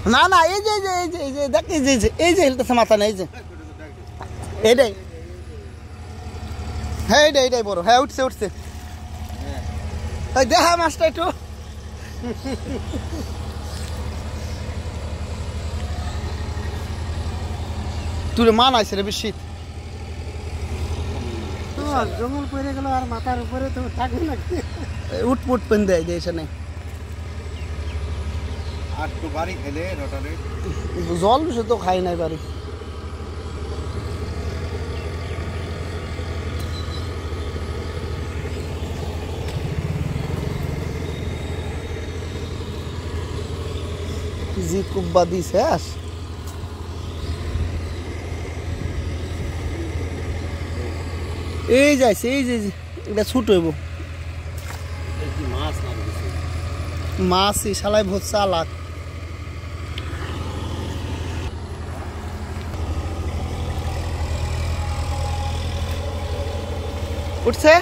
না না এই যে দেখ এই যে হেলতেছে মাথা না এই যে এইটাই হ্যাঁ এইটাই বড় হ্যাঁ উঠছে দেখা মাছটা একটু তুলে মান আছে রে বেশি জঙ্গল পড়ে গেল আর মাথার উপরে তো থাকবে না উঠপুট পেন দেয় এখানে আর তো বাড়ি খেলে রটারে জল বেশি তো খাই নাই বাড়ি জি কুব্বা দিছে এই যাইছে এই যে এটা ছুট হইব মাছই শালাই বহুত চালাক উঠছে